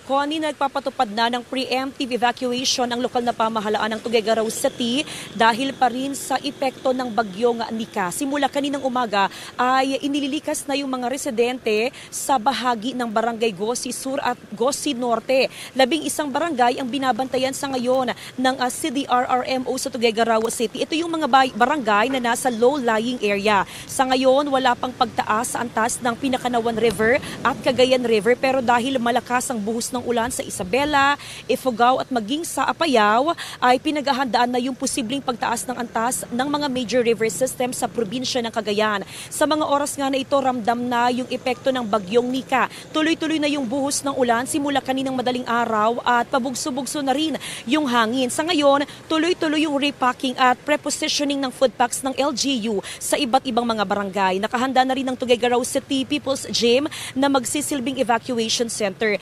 Connie, nagpapatupad na ng preemptive evacuation ang lokal na pamahalaan ng Tuguegarao City dahil pa rin sa epekto ng bagyong Nika. Simula kaninang umaga ay inililikas na yung mga residente sa bahagi ng Barangay Gosi Sur at Gosi Norte. 11 barangay ang binabantayan sa ngayon ng CDRRMO sa Tuguegarao City. Ito yung mga barangay na nasa low-lying area. Sa ngayon, wala pang pagtaas sa antas ng Pinakanawan River at Cagayan River, pero dahil malakas ang buhos ng ulan sa Isabela, Ifugao at maging sa Apayao ay pinaghahandaan na yung posibleng pagtaas ng antas ng mga major river system sa probinsya ng Cagayan. Sa mga oras nga na ito, ramdam na yung epekto ng bagyong Nika. Tuloy-tuloy na yung buhos ng ulan simula kaninang madaling araw at pabugso-bugso na rin yung hangin. Sa ngayon, tuloy-tuloy yung repacking at prepositioning ng food packs ng LGU sa iba't ibang mga barangay. Nakahanda na rin ng Tuguegarao City People's Gym na magsisilbing evacuation center.